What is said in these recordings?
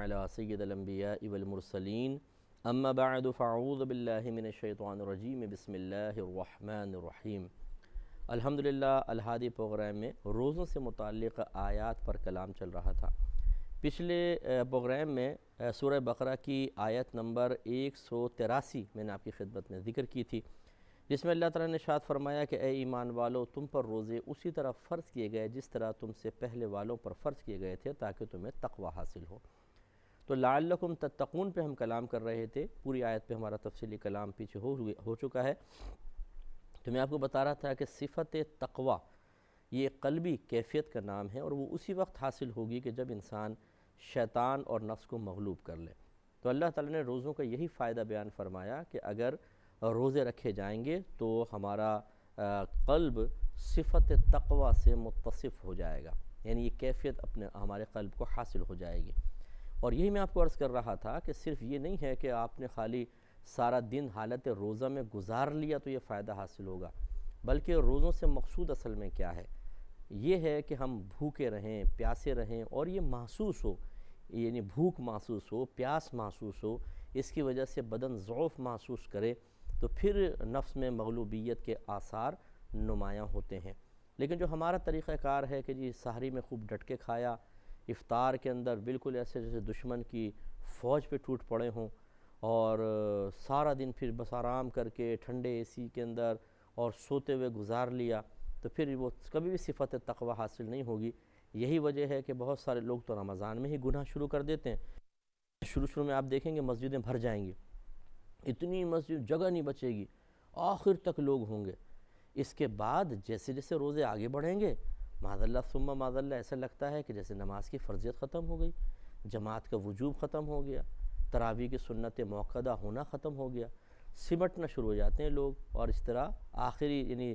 علی سید الانبیاء والمرسلین اما بعد فاعوذ باللہ من الشیطان الرجیم بسم اللہ الرحمن الرحیم۔ الحمدللہ الہادی پروگرام میں روزوں سے متعلق آیات پر کلام چل رہا تھا۔ پچھلے پروگرام میں سورہ بقرہ کی آیت نمبر 183 میں نے آپ کی خدمت میں ذکر کی تھی، جس میں اللہ تعالیٰ نے ارشاد فرمایا کہ اے ایمان والو، تم پر روزے اسی طرح فرض کیے گئے جس طرح تم سے پہلے والوں پر فرض کیے گئے تھے تاکہ تمہیں تقوی حاصل ہو۔ تو لعلکم تتقون پہ ہم کلام کر رہے تھے، پوری آیت پہ ہمارا تفصیلی کلام پیچھے ہو چکا ہے۔ تو میں آپ کو بتا رہا تھا کہ صفت تقوی یہ قلبی کیفیت کا نام ہے، اور وہ اسی وقت حاصل ہوگی کہ جب انسان شیطان اور نفس کو مغلوب کر لے۔ تو اللہ تعالیٰ نے روزوں کا یہی فائدہ بیان فرمایا کہ اگر روزے رکھے جائیں گے تو ہمارا قلب صفت تقوی سے متصف ہو جائے گا، یعنی یہ کیفیت ہمارے قلب کو حاصل ہو جائے گی۔ اور یہی میں آپ کو عرض کر رہا تھا کہ صرف یہ نہیں ہے کہ آپ نے خالی سارا دن حالت روزہ میں گزار لیا تو یہ فائدہ حاصل ہوگا، بلکہ روزوں سے مقصود اصل میں کیا ہے؟ یہ ہے کہ ہم بھوکے رہیں، پیاسے رہیں، اور یہ محسوس ہو، یعنی بھوک محسوس ہو، پیاس محسوس ہو، اس کی وجہ سے بدن ضعف محسوس کرے، تو پھر نفس میں مغلوبیت کے آثار نمایاں ہوتے ہیں۔ لیکن جو ہمارا طریقہ کار ہے کہ جی سحری میں خوب ڈٹ کے کھایا، افطار کے اندر بالکل ایسے جیسے دشمن کی فوج پہ ٹوٹ پڑے ہوں، اور سارا دن پھر بس آرام کر کے ٹھنڈے اے سی کے اندر اور سوتے ہوئے گزار لیا، تو پھر وہ کبھی بھی صفت تقوی حاصل نہیں ہوگی۔ یہی وجہ ہے کہ بہت سارے لوگ تو رمضان میں ہی گناہ شروع کر دیتے ہیں۔ شروع میں آپ دیکھیں گے مسجدیں بھر جائیں گی، اتنی مسجد جگہ نہیں بچے گی، آخر تک لوگ ہوں گے۔ اس کے بعد جیسے جیسے روزے آگے بڑھیں گے، معاذ اللہ ثم معاذ اللہ، ایسا لگتا ہے کہ جیسے نماز کی فرضیت ختم ہو گئی، جماعت کا وجوب ختم ہو گیا، تراویح کی سنت موقدہ ہونا ختم ہو گیا، سمٹنا شروع ہو جاتے ہیں لوگ، اور اس طرح آخری یعنی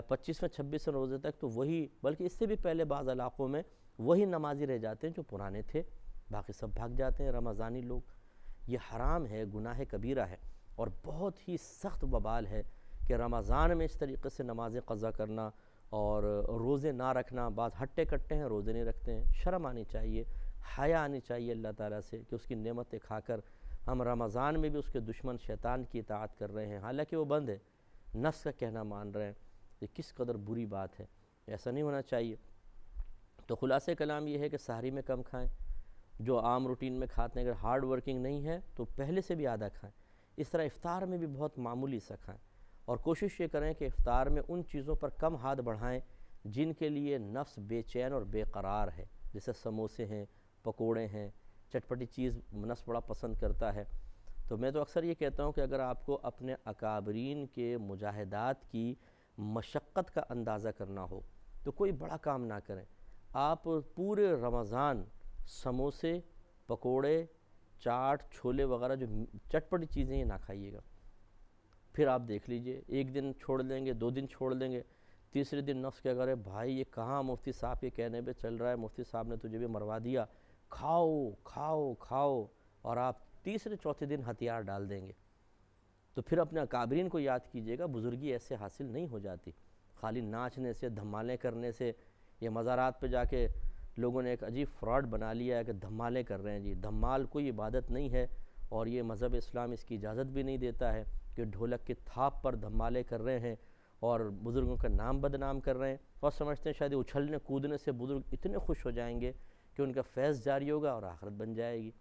25ویں 26ویں روزے تک تو وہی، بلکہ اس سے بھی پہلے بعض علاقوں میں وہی نمازی رہ جاتے ہیں جو پرانے تھے، باقی سب بھاگ جاتے ہیں رمضانی لوگ۔ یہ حرام ہے، گناہ کبیرہ ہے، اور بہت ہی سخت وبال ہے کہ رمضان میں اس طریقے سے نماز قضا کرنا اور روزے نہ رکھنا۔ بعض ہٹے کٹے ہیں، روزے نہیں رکھتے ہیں۔ شرم آنی چاہیے، حیا آنی چاہیے اللہ تعالیٰ سے کہ اس کی نعمتیں کھا کر ہم رمضان میں بھی اس کے دشمن شیطان کی اطاعت کر رہے ہیں، حالانکہ وہ بند ہے، نفس کا کہنا مان رہے ہیں۔ یہ کس قدر بری بات ہے، ایسا نہیں ہونا چاہیے۔ تو خلاصہ کلام یہ ہے کہ سحری میں کم کھائیں، جو عام روٹین میں کھاتے ہیں، اگر ہارڈ ورکنگ نہیں ہے تو پہلے سے بھی آدھا کھائیں۔ اس طرح افطار میں بھی بہت معمولی سا کھائیں، اور کوشش یہ کریں کہ افطار میں ان چیزوں پر کم ہاتھ بڑھائیں جن کے لیے نفس بے چین اور بے قرار ہے، جیسے سموسے ہیں، پکوڑے ہیں، چٹپٹی چیز نفس بڑا پسند کرتا ہے۔ تو میں تو اکثر یہ کہتا ہوں کہ اگر آپ کو اپنے اکابرین کے مجاہدات کی مشقت کا اندازہ کرنا ہو تو کوئی بڑا کام نہ کریں، آپ پورے رمضان سموسے، پکوڑے، چاٹ، چھولے وغیرہ جو چٹپٹی چیزیں ہیں نہ کھائیے گا۔ پھر آپ دیکھ لیجئے، ایک دن چھوڑ دیں گے، 2 دن چھوڑ دیں گے، تیسرے دن نفس کیا کرے، بھائی یہ کہاں مفتی صاحب کے کہنے پہ چل رہا ہے، مفتی صاحب نے تجھے بھی مروا دیا، کھاؤ کھاؤ کھاؤ، اور آپ تیسرے چوتھے دن ہتھیار ڈال دیں گے۔ تو پھر اپنے اکابرین کو یاد کیجئے گا، بزرگی ایسے حاصل نہیں ہو جاتی، خالی ناچنے سے، دھمالیں کرنے سے۔ یہ مزارات پہ جا کے لوگوں نے ایک عجیب فراڈ بنا لیا ہے کہ دھمالیں کر رہے ہیں۔ جی دھمال کوئی عبادت نہیں ہے، اور یہ مذہب اسلام اس کی اجازت بھی نہیں دیتا ہے کہ ڈھولک کے تھاپ پر دھمالیں کر رہے ہیں اور بزرگوں کا نام بدنام کر رہے ہیں، اور سمجھتے ہیں شاید اچھلنے کودنے سے بزرگ اتنے خوش ہو جائیں گے کہ ان کا فیض جاری ہوگا اور آخرت بن جائے گی۔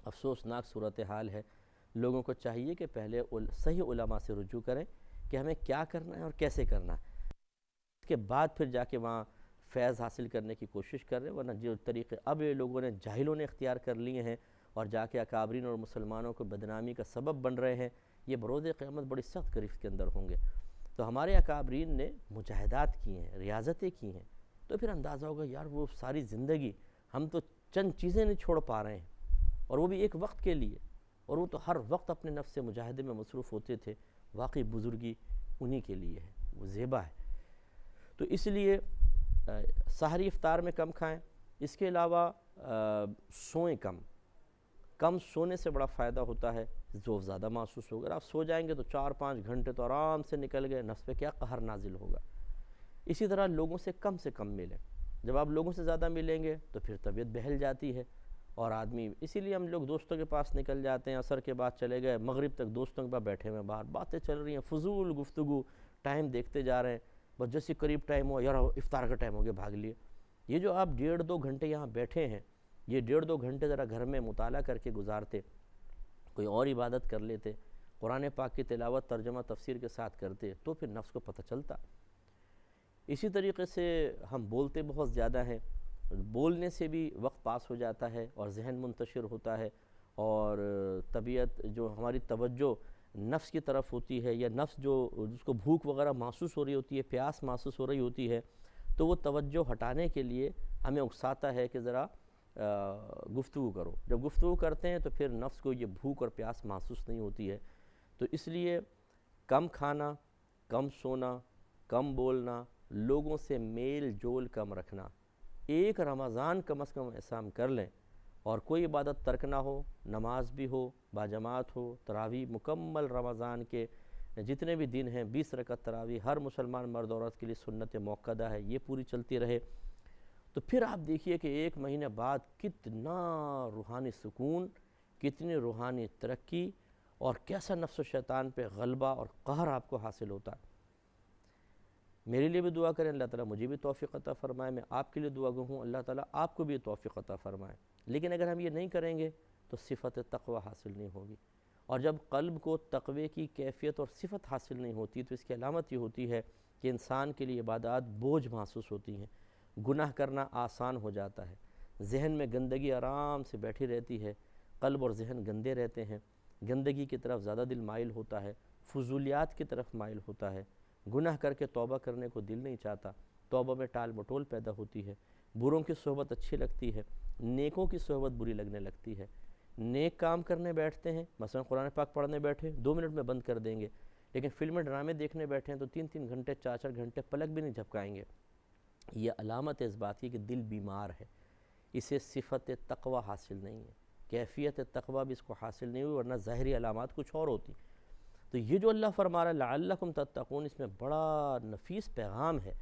افسوسناک صورتحال ہے۔ لوگوں کو چاہیے کہ پہلے صحیح علماء سے رجوع کریں کہ ہمیں کیا کرنا ہے اور کیسے کرنا ہے، اس کے بعد پھر جا کے وہاں فیض حاصل کرنے کی کوشش کر رہے ہیں۔ ورنہ جو طریقے اب یہ لوگوں نے جاہلوں نے اختیار کر لیے ہیں اور جا کے اکابرین اور مسلمانوں کو بدنامی کا سبب بن رہے ہیں، یہ بروز قیامت بڑی سخت گرفت کے اندر ہوں گے۔ تو ہمارے اکابرین نے مجاہدات کی ہیں، ریاضتیں کی ہیں، تو پھر اندازہ ہوگا یار وہ ساری زندگی ہم تو چند چیزیں نہیں چھوڑ پا رہے ہیں، اور وہ بھی ایک وقت کے لیے، اور وہ تو ہر وقت اپنے نفس سے مجاہدے میں مصروف ہوتے تھے۔ واقعی بزرگی انہی کے لیے ہے، وہ زیبا ہے۔ تو اس لیے سحری افطار میں کم کھائیں۔ اس کے علاوہ سوئیں کم سونے سے بڑا فائدہ ہوتا ہے، ذوف زیادہ محسوس ہوگا۔ آپ سو جائیں گے تو 4-5 گھنٹے تو آرام سے نکل گئے، نفس پہ کیا قہر نازل ہوگا۔ اسی طرح لوگوں سے کم ملیں۔ جب آپ لوگوں سے زیادہ ملیں گے تو پھر طبیعت بہل جاتی ہے، اور آدمی اسی لیے ہم لوگ دوستوں کے پاس نکل جاتے ہیں، عصر کے بعد چلے گئے، مغرب تک دوستوں کے پاس بیٹھے ہوئے، باہر باتیں چل رہی ہیں، فضول گفتگو، ٹائم دیکھتے جا رہے ہیں، بس جیسے قریب ٹائم ہوا، یار افطار کا ٹائم ہو گیا، بھاگ لیے۔ یہ جو آپ 1.5-2 گھنٹے یہاں بیٹھے ہیں، یہ 1.5-2 گھنٹے ذرا گھر میں مطالعہ کر کے گزارتے، کوئی اور عبادت کر لیتے، قرآن پاک کی تلاوت ترجمہ تفسیر کے ساتھ کرتے، تو پھر نفس کو پتہ چلتا۔ اسی طریقے سے ہم بولتے بہت زیادہ ہیں، بولنے سے بھی وقت پاس ہو جاتا ہے اور ذہن منتشر ہوتا ہے، اور طبیعت جو ہماری توجہ نفس کی طرف ہوتی ہے، یا نفس جس کو بھوک وغیرہ محسوس ہو رہی ہوتی ہے، پیاس محسوس ہو رہی ہوتی ہے، تو وہ توجہ ہٹانے کے لیے ہمیں اکساتا ہے کہ ذرا گفتگو کرو۔ جب گفتگو کرتے ہیں تو پھر نفس کو یہ بھوک اور پیاس محسوس نہیں ہوتی ہے، تو اس لیے کم کھانا، کم سونا، کم بولنا، لوگوں سے میل جول کم رکھنا، ایک رمضان کم از کم ایسا ہم کر لیں اور کوئی عبادت ترک نہ ہو، نماز بھی ہو، باجماعت ہو، تراویح مکمل رمضان کے جتنے بھی دن ہیں 20 رکعت تراویح ہر مسلمان مرد عورت کے لیے سنت موقدہ ہے، یہ پوری چلتی رہے، تو پھر آپ دیکھیے کہ 1 مہینے بعد کتنا روحانی سکون، کتنی روحانی ترقی، اور کیسا نفس و شیطان پہ غلبہ اور قہر آپ کو حاصل ہوتا ہے۔ میرے لیے بھی دعا کریں، اللہ تعالیٰ مجھے بھی توفیق عطا فرمائے، میں آپ کے لیے دعا گو ہوں، اللہ تعالیٰ آپ کو بھی توفیق عطا فرمائے۔ لیکن اگر ہم یہ نہیں کریں گے تو صفت تقوی حاصل نہیں ہوگی، اور جب قلب کو تقوی کی کیفیت اور صفت حاصل نہیں ہوتی تو اس کی علامت یہ ہوتی ہے کہ انسان کے لیے عبادات بوجھ محسوس ہوتی ہیں، گناہ کرنا آسان ہو جاتا ہے، ذہن میں گندگی آرام سے بیٹھی رہتی ہے، قلب اور ذہن گندے رہتے ہیں، گندگی کی طرف زیادہ دل مائل ہوتا ہے، فضولیات کی طرف مائل ہوتا ہے، گناہ کر کے توبہ کرنے کو دل نہیں چاہتا، توبہ میں ٹال مٹول پیدا ہوتی ہے، بروں کی صحبت اچھی لگتی ہے، نیکوں کی صحبت بری لگنے لگتی ہے، نیک کام کرنے بیٹھتے ہیں، مثلا قرآن پاک پڑھنے بیٹھے 2 منٹ میں بند کر دیں گے، لیکن فلمیں ڈرامے دیکھنے بیٹھے ہیں تو 3 گھنٹے 4 گھنٹے پلک بھی نہیں جھپکائیں گے۔ یہ علامت ہے اس بات کی کہ دل بیمار ہے، اسے صفت تقوی حاصل نہیں ہے، کیفیت تقوی بھی اس کو حاصل نہیں ہوئی، ورنہ ظاہری علامات کچھ اور ہوتی۔ تو یہ جو اللہ فرما رہا ہے لعلکم تتقون، اس میں بڑا نفیس پیغام ہے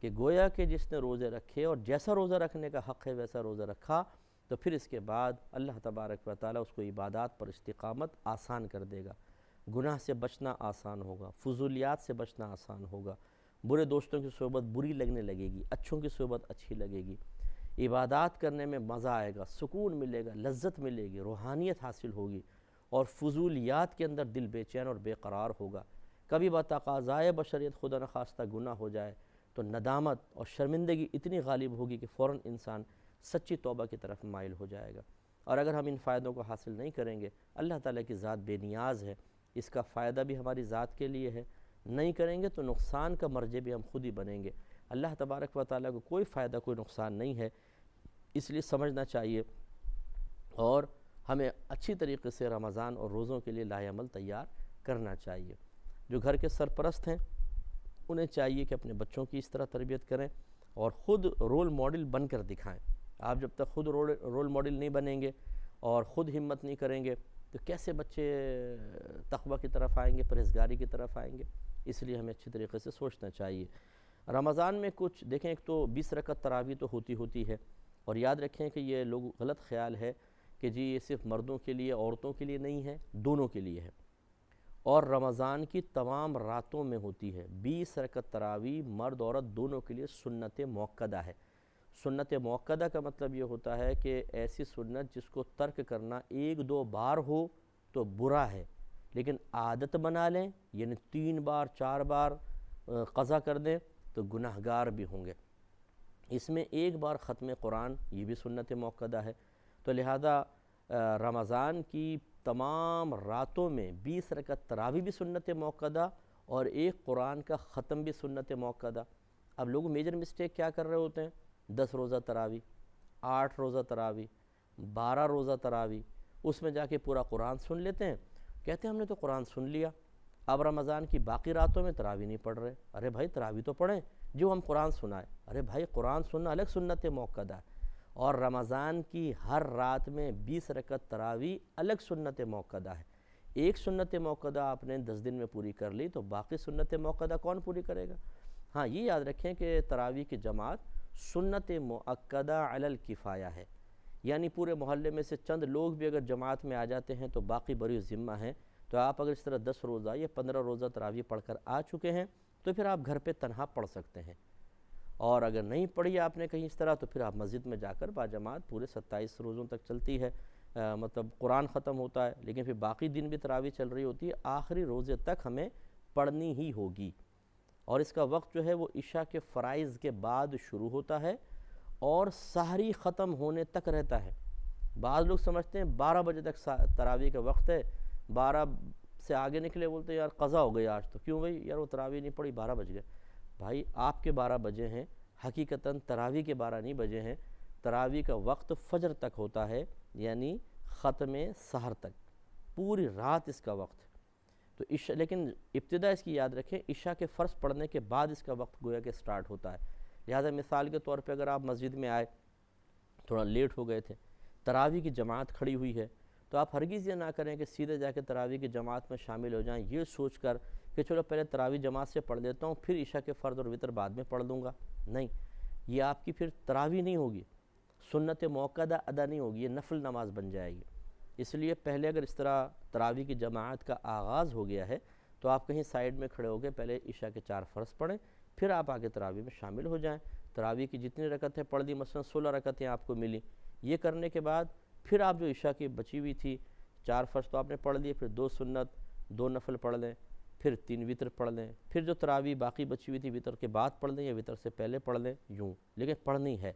کہ گویا کہ جس نے روزے رکھے اور جیسا روزہ رکھنے کا حق ہے ویسا روزہ رکھا، تو پھر اس کے بعد اللہ تبارک و تعالیٰ اس کو عبادات پر استقامت آسان کر دے گا، گناہ سے بچنا آسان ہوگا، فضولیات سے بچنا آسان ہوگا، برے دوستوں کی صحبت بری لگنے لگے گی، اچھوں کی صحبت اچھی لگے گی، عبادات کرنے میں مزہ آئے گا، سکون ملے گا، لذت ملے گی، روحانیت حاصل ہوگی، اور فضولیات کے اندر دل بے چین اور بے قرار ہوگا۔ کبھی بتقاضائے بشریت خدا نخواستہ گناہ ہو جائے تو ندامت اور شرمندگی اتنی غالب ہوگی کہ فوراً انسان سچی توبہ کی طرف مائل ہو جائے گا۔ اور اگر ہم ان فائدوں کو حاصل نہیں کریں گے، اللہ تعالیٰ کی ذات بے نیاز ہے، اس کا فائدہ بھی ہماری ذات کے لیے ہے، نہیں کریں گے تو نقصان کا مرجع بھی ہم خود ہی بنیں گے۔ اللہ تبارک و تعالیٰ کو کوئی فائدہ کوئی نقصان نہیں ہے، اس لیے سمجھنا چاہیے، اور ہمیں اچھی طریقے سے رمضان اور روزوں کے لیے لاہ عمل تیار کرنا چاہیے۔ جو گھر کے سرپرست ہیں انہیں چاہیے کہ اپنے بچوں کی اس طرح تربیت کریں اور خود رول ماڈل بن کر دکھائیں۔ آپ جب تک خود رول ماڈل نہیں بنیں گے اور خود ہمت نہیں کریں گے تو کیسے بچے تقوی کی طرف آئیں گے، پرہیزگاری کی طرف آئیں گے؟ اس لیے ہمیں اچھی طریقے سے سوچنا چاہیے۔ رمضان میں کچھ دیکھیں، ایک تو 20 رکعت تراویح تو ہوتی ہے، اور یاد رکھیں کہ یہ لوگ غلط خیال ہے کہ جی یہ صرف مردوں کے لیے عورتوں کے لیے نہیں ہے، دونوں کے لیے ہے، اور رمضان کی تمام راتوں میں ہوتی ہے۔ 20 رکعت تراویح مرد عورت دونوں کے لیے سنت موقدہ ہے۔ سنت موقدہ کا مطلب یہ ہوتا ہے کہ ایسی سنت جس کو ترک کرنا 1-2 بار ہو تو برا ہے، لیکن عادت بنا لیں، یعنی 3 بار 4 بار قضا کر دیں تو گناہگار بھی ہوں گے۔ اس میں 1 بار ختم قرآن، یہ بھی سنت موقدہ ہے، تو لہذا رمضان کی تمام راتوں میں 20 رکعت تراویح بھی سنت موقدہ اور 1 قرآن کا ختم بھی سنت موقدہ۔ اب لوگ میجر مسٹیک کیا کر رہے ہوتے ہیں؟ 10 روزہ تراویح، 8 روزہ تراویح، 12 روزہ تراویح، اس میں جا کے پورا قرآن سن لیتے ہیں، کہتے ہیں ہم نے تو قرآن سن لیا، اب رمضان کی باقی راتوں میں تراویح نہیں پڑھ رہے۔ ارے بھائی تراویح تو پڑھیں جو ہم قرآن سنائیں۔ ارے بھائی قرآن سننا الگ سنت موقدہ ہے، اور رمضان کی ہر رات میں 20 رکعت تراویح الگ سنت موقدہ ہے۔ ایک سنت موقدہ آپ نے 10 دن میں پوری کر لی تو باقی سنت موقدہ کون پوری کرے گا؟ ہاں یہ یاد رکھیں کہ تراویح کی جماعت سنت مؤکدہ علی الکفایہ ہے، یعنی پورے محلے میں سے چند لوگ بھی اگر جماعت میں آ جاتے ہیں تو باقی بری ذمہ ہیں۔ تو آپ اگر اس طرح 10 روزہ یا 15 روزہ تراویح پڑھ کر آ چکے ہیں تو پھر آپ گھر پہ تنہا پڑھ سکتے ہیں، اور اگر نہیں پڑھی آپ نے کہیں اس طرح تو پھر آپ مسجد میں جا کر باجماعت پورے 27 روزوں تک چلتی ہے، مطلب قرآن ختم ہوتا ہے، لیکن پھر باقی دن بھی تراویح چل رہی ہوتی ہے، آخری روزے تک ہمیں پڑھنی ہی ہوگی۔ اور اس کا وقت جو ہے وہ عشاء کے فرائض کے بعد شروع ہوتا ہے اور سحری ختم ہونے تک رہتا ہے۔ بعض لوگ سمجھتے ہیں 12 بجے تک تراویح کا وقت ہے، 12 سے آگے نکلے بولتے ہیں یار قضا ہو گئی آج تو، کیوں بھائی یار وہ تراویح نہیں پڑھی 12 بج گئے۔ بھائی آپ کے 12 بجے ہیں، حقیقتاً تراویح کے 12 نہیں بجے ہیں، تراویح کا وقت فجر تک ہوتا ہے، یعنی ختم سحر تک، پوری رات اس کا وقت ہے۔ تو لیکن ابتدا اس کی یاد رکھیں، عشاء کے فرض پڑھنے کے بعد اس کا وقت گویا کہ سٹارٹ ہوتا ہے۔ لہذا مثال کے طور پہ اگر آپ مسجد میں آئے، تھوڑا لیٹ ہو گئے تھے، تراویح کی جماعت کھڑی ہوئی ہے، تو آپ ہرگز یہ نہ کریں کہ سیدھے جا کے تراویح کی جماعت میں شامل ہو جائیں یہ سوچ کر کہ چلو پہلے تراویح جماعت سے پڑھ لیتا ہوں پھر عشاء کے فرض اور وتر بعد میں پڑھ لوں گا۔ نہیں، یہ آپ کی پھر تراویح نہیں ہوگی، سنت موقدہ ادا نہیں ہوگی، یہ نفل نماز بن جائے گی۔ اس لیے پہلے اگر اس طرح تراویح کی جماعت کا آغاز ہو گیا ہے تو آپ کہیں سائیڈ میں کھڑے ہو کے پہلے عشاء کے 4 فرض پڑھیں، پھر آپ آگے تراویح میں شامل ہو جائیں۔ تراویح کی جتنی رکعتیں پڑھ دی، مثلا 16 رکعتیں آپ کو ملی، یہ کرنے کے بعد پھر آپ جو عشاء کی بچی ہوئی تھی 4 فرض تو آپ نے پڑھ لیے، پھر 2 سنت 2 نفل پڑھ لیں، پھر 3 وتر پڑھ لیں، پھر جو تراویح باقی بچی ہوئی تھی وتر کے بعد پڑھ لیں یا وتر سے پہلے پڑھ لیں، یوں لیکن پڑھنی ہے،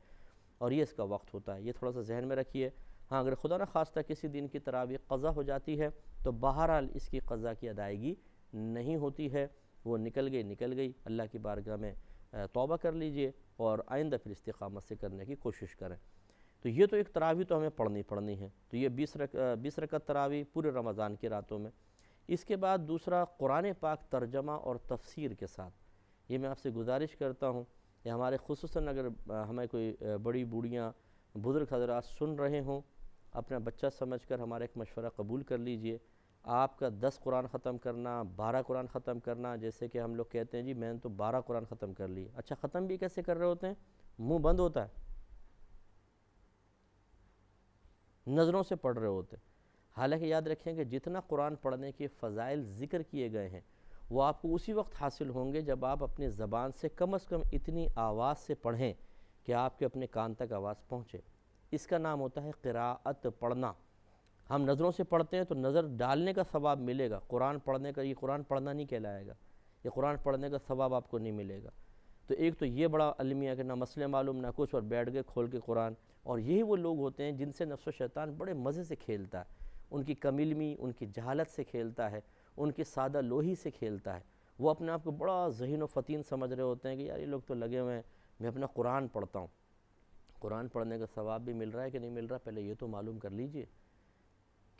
اور یہ اس کا وقت ہوتا ہے، یہ تھوڑا سا ذہن میں رکھیے۔ ہاں اگر خدا نہ خواستہ کسی دن کی تراویح قضا ہو جاتی ہے تو بہرحال اس کی قضا کی ادائیگی نہیں ہوتی ہے، وہ نکل گئی، اللہ کی بارگاہ میں توبہ کر لیجئے اور آئندہ پھر استقامت سے کرنے کی کوشش کریں۔ تو یہ تو ایک تراویح تو ہمیں پڑھنی ہے، تو یہ 20 رکعت تراویح پورے رمضان کی راتوں میں۔ اس کے بعد دوسرا قرآن پاک ترجمہ اور تفسیر کے ساتھ، یہ میں آپ سے گزارش کرتا ہوں کہ ہمارے خصوصاً اگر ہمیں کوئی بڑی بوڑھیاں بزرگ حضرات سن رہے ہوں، اپنا بچہ سمجھ کر ہمارا ایک مشورہ قبول کر لیجئے۔ آپ کا 10 قرآن ختم کرنا، 12 قرآن ختم کرنا، جیسے کہ ہم لوگ کہتے ہیں جی میں نے تو 12 قرآن ختم کر لی، اچھا ختم بھی کیسے کر رہے ہوتے ہیں؟ منہ بند ہوتا ہے، نظروں سے پڑھ رہے ہوتے ہیں۔ حالانکہ یاد رکھیں کہ جتنا قرآن پڑھنے کے فضائل ذکر کیے گئے ہیں وہ آپ کو اسی وقت حاصل ہوں گے جب آپ اپنی زبان سے کم از کم اتنی آواز سے پڑھیں کہ آپ کے اپنے کان تک آواز پہنچے۔ اس کا نام ہوتا ہے قراءت، پڑھنا۔ ہم نظروں سے پڑھتے ہیں تو نظر ڈالنے کا ثواب ملے گا، قرآن پڑھنے کا، یہ قرآن پڑھنا نہیں کہلائے گا، یہ قرآن پڑھنے کا ثواب آپ کو نہیں ملے گا۔ تو ایک تو یہ بڑا المیہ کہ نہ مسئلے معلوم نہ کچھ، اور بیٹھ گئے کھول کے قرآن، اور یہی وہ لوگ ہوتے ہیں جن سے نفس و شیطان بڑے مزے سے کھیلتا ہے، ان کی کم علمی، ان کی جہالت سے کھیلتا ہے، ان کی سادہ لوہی سے کھیلتا ہے۔ وہ اپنے آپ کو بڑا ذہین و فطین سمجھ رہے ہوتے ہیں کہ یار یہ لوگ تو لگے ہوئے ہیں، میں اپنا قرآن پڑھتا ہوں۔ قرآن پڑھنے کا ثواب بھی مل رہا ہے کہ نہیں مل رہا، پہلے یہ تو معلوم کر لیجئے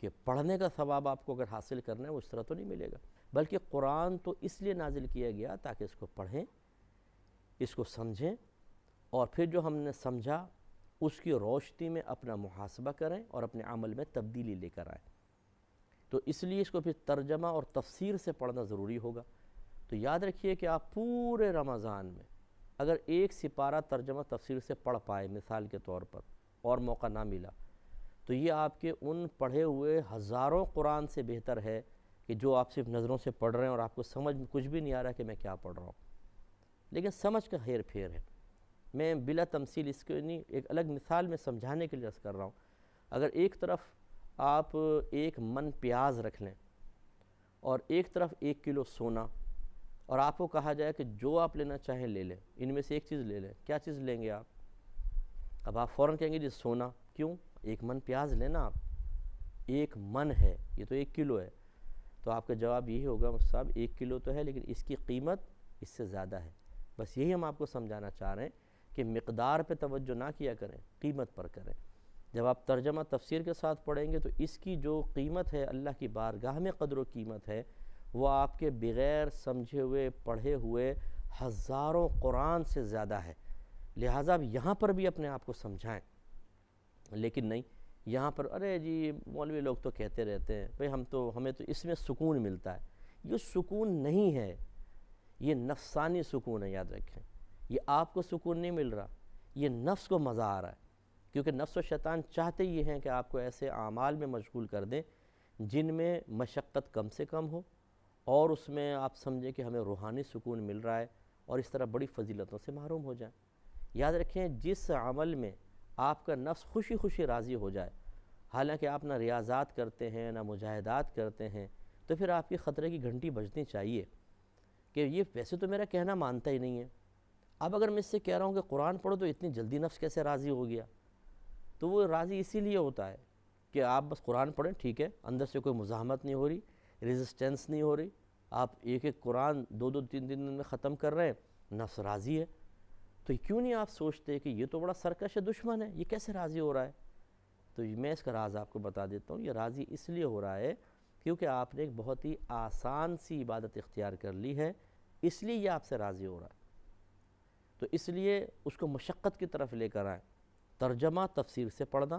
کہ پڑھنے کا ثواب آپ کو اگر حاصل کرنا ہے وہ اس طرح تو نہیں ملے گا، بلکہ قرآن تو اس لیے نازل کیا گیا تاکہ اس کو پڑھیں، اس کو سمجھیں، اور پھر جو ہم نے سمجھا اس کی روشنی میں اپنا محاسبہ کریں اور اپنے عمل میں تبدیلی لے کر آئیں۔ تو اس لیے اس کو پھر ترجمہ اور تفسیر سے پڑھنا ضروری ہوگا۔ تو یاد رکھیے کہ آپ پورے رمضان میں اگر ایک سپارہ ترجمہ تفسیر سے پڑھ پائے مثال کے طور پر، اور موقع نہ ملا، تو یہ آپ کے ان پڑھے ہوئے ہزاروں قرآن سے بہتر ہے کہ جو آپ صرف نظروں سے پڑھ رہے ہیں اور آپ کو سمجھ میں کچھ بھی نہیں آ رہا کہ میں کیا پڑھ رہا ہوں، لیکن سمجھ کا ہیر پھیر ہے۔ میں بلا تمثیل اس کو نہیں، ایک الگ مثال میں سمجھانے کے لیے عرض کر رہا ہوں۔ اگر ایک طرف آپ 1 من پیاز رکھ لیں اور ایک طرف 1 کلو سونا، اور آپ کو کہا جائے کہ جو آپ لینا چاہیں لے لیں، ان میں سے ایک چیز لے لیں، کیا چیز لیں گے آپ؟ اب آپ فوراً کہیں گے جی سونا، کیوں؟ 1 من پیاز لینا آپ، 1 من ہے، یہ تو 1 کلو ہے۔ تو آپ کا جواب یہی ہوگا صاحب 1 کلو تو ہے لیکن اس کی قیمت اس سے زیادہ ہے۔ بس یہی ہم آپ کو سمجھانا چاہ رہے ہیں کہ مقدار پہ توجہ نہ کیا کریں، قیمت پر کریں۔ جب آپ ترجمہ تفسیر کے ساتھ پڑھیں گے تو اس کی جو قیمت ہے اللہ کی بارگاہ میں قدر و قیمت ہے، وہ آپ کے بغیر سمجھے ہوئے پڑھے ہوئے ہزاروں قرآن سے زیادہ ہے۔ لہٰذا اب یہاں پر بھی اپنے آپ کو سمجھائیں، لیکن نہیں یہاں پر ارے جی مولوی لوگ تو کہتے رہتے ہیں بھئی ہمیں تو اس میں سکون ملتا ہے۔ یہ سکون نہیں ہے، یہ نفسانی سکون ہے، یاد رکھیں۔ یہ آپ کو سکون نہیں مل رہا، یہ نفس کو مزہ آ رہا ہے کیونکہ نفس و شیطان چاہتے یہ ہیں کہ آپ کو ایسے اعمال میں مشغول کر دیں جن میں مشقت کم سے کم ہو، اور اس میں آپ سمجھیں کہ ہمیں روحانی سکون مل رہا ہے، اور اس طرح بڑی فضیلتوں سے محروم ہو جائیں۔ یاد رکھیں، جس عمل میں آپ کا نفس خوشی خوشی راضی ہو جائے، حالانکہ آپ نہ ریاضات کرتے ہیں نہ مجاہدات کرتے ہیں، تو پھر آپ کی خطرے کی گھنٹی بجنی چاہیے کہ یہ ویسے تو میرا کہنا مانتا ہی نہیں ہے، اب اگر میں اس سے کہہ رہا ہوں کہ قرآن پڑھو تو اتنی جلدی نفس کیسے راضی ہو گیا؟ تو وہ راضی اسی لیے ہوتا ہے کہ آپ بس قرآن پڑھیں، ٹھیک ہے، اندر سے کوئی مزاحمت نہیں ہو رہی، ریزسٹنس نہیں ہو رہی، آپ ایک ایک قرآن 2-2 3 دن میں ختم کر رہے ہیں، نفس راضی ہے۔ تو کیوں نہیں آپ سوچتے کہ یہ تو بڑا سرکش دشمن ہے، یہ کیسے راضی ہو رہا ہے؟ تو میں اس کا راز آپ کو بتا دیتا ہوں، یہ راضی اس لیے ہو رہا ہے کیونکہ آپ نے ایک بہت ہی آسان سی عبادت اختیار کر لی ہے، اس لیے یہ آپ سے راضی ہو رہا ہے۔ تو اس لیے اس کو مشقت کی طرف لے کر آئیں، ترجمہ تفسیر سے پڑھنا،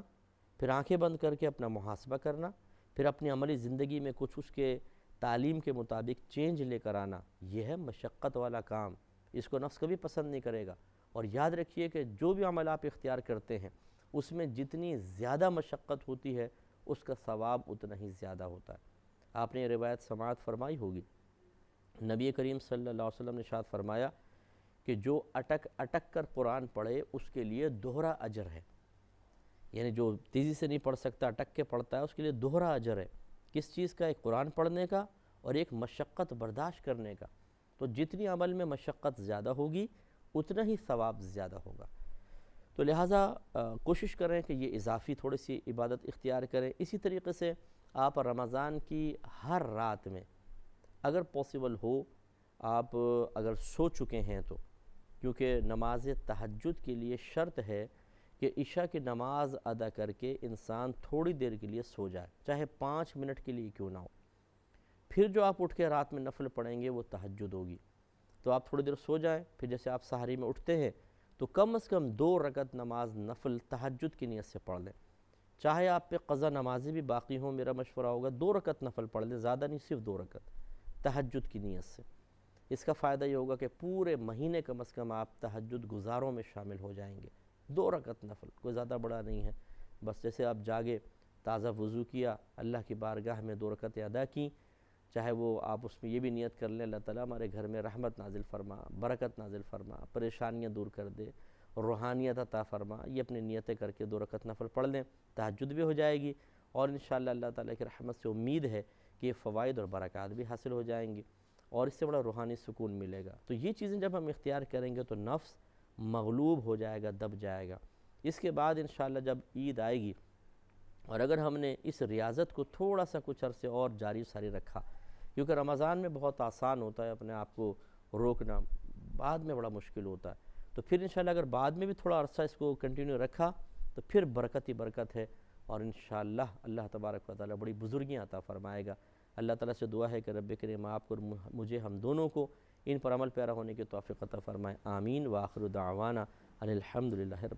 پھر آنکھیں بند کر کے اپنا محاسبہ کرنا، پھر اپنی عملی زندگی میں کچھ اس کے تعلیم کے مطابق چینج لے کر آنا، یہ ہے مشقت والا کام، اس کو نفس کبھی پسند نہیں کرے گا۔ اور یاد رکھیے کہ جو بھی عمل آپ اختیار کرتے ہیں اس میں جتنی زیادہ مشقت ہوتی ہے اس کا ثواب اتنا ہی زیادہ ہوتا ہے۔ آپ نے یہ روایت سماعت فرمائی ہوگی، نبی کریم صلی اللہ علیہ وسلم نے ارشاد فرمایا کہ جو اٹک اٹک کر قرآن پڑھے اس کے لیے دوہرا اجر ہے، یعنی جو تیزی سے نہیں پڑھ سکتا اٹک کے پڑھتا ہے اس کے لیے دوہرا اجر ہے۔ کس چیز کا؟ ایک قرآن پڑھنے کا اور ایک مشقت برداشت کرنے کا۔ تو جتنی عمل میں مشقت زیادہ ہوگی اتنا ہی ثواب زیادہ ہوگا۔ تو لہٰذا کوشش کریں کہ یہ اضافی تھوڑی سی عبادت اختیار کریں۔ اسی طریقے سے آپ رمضان کی ہر رات میں اگر پاسبل ہو، آپ اگر سو چکے ہیں تو، کیونکہ نماز تہجد کے لیے شرط ہے کہ عشاء کی نماز ادا کر کے انسان تھوڑی دیر کے لیے سو جائے، چاہے 5 منٹ کے لیے کیوں نہ ہو، پھر جو آپ اٹھ کے رات میں نفل پڑھیں گے وہ تہجد ہوگی۔ تو آپ تھوڑی دیر سو جائیں، پھر جیسے آپ سحری میں اٹھتے ہیں تو کم از کم 2 رکعت نماز نفل تہجد کی نیت سے پڑھ لیں، چاہے آپ پہ قضا نمازیں بھی باقی ہوں، میرا مشورہ ہوگا 2 رکعت نفل پڑھ لیں، زیادہ نہیں، صرف 2 رکعت تہجد کی نیت سے۔ اس کا فائدہ یہ ہوگا کہ پورے مہینے کم از کم آپ تہجد گزاروں میں شامل ہو جائیں گے۔ 2 رکعت نفل کوئی زیادہ بڑا نہیں ہے، بس جیسے آپ جاگے، تازہ وضو کیا، اللہ کی بارگاہ میں 2 رکعتیں ادا کیں، چاہے وہ آپ اس میں یہ بھی نیت کر لیں اللہ تعالیٰ ہمارے گھر میں رحمت نازل فرما، برکت نازل فرما، پریشانیاں دور کر دے، روحانیت عطا فرما، یہ اپنی نیتیں کر کے 2 رکعت نفل پڑھ لیں، تہجد بھی ہو جائے گی، اور انشاءاللہ اللہ تعالیٰ کی رحمت سے امید ہے کہ یہ فوائد اور برکات بھی حاصل ہو جائیں گی، اور اس سے بڑا روحانی سکون ملے گا۔ تو یہ چیزیں جب ہم اختیار کریں گے تو نفس مغلوب ہو جائے گا، دب جائے گا۔ اس کے بعد انشاءاللہ جب عید آئے گی، اور اگر ہم نے اس ریاضت کو تھوڑا سا کچھ عرصے اور جاری ساری رکھا، کیونکہ رمضان میں بہت آسان ہوتا ہے اپنے آپ کو روکنا، بعد میں بڑا مشکل ہوتا ہے، تو پھر انشاءاللہ اگر بعد میں بھی تھوڑا عرصہ اس کو کنٹینیو رکھا تو پھر برکت ہی برکت ہے، اور انشاءاللہ اللہ تبارک و تعالیٰ بڑی بزرگیاں عطا فرمائے گا۔ اللہ تعالیٰ سے دعا ہے کہ رب کریم آپ کو اور مجھے، ہم دونوں کو ان پر عمل پیرا ہونے کی توفیق عطا فرمائے، آمین۔ وآخر دعوانا ان الحمد للہ۔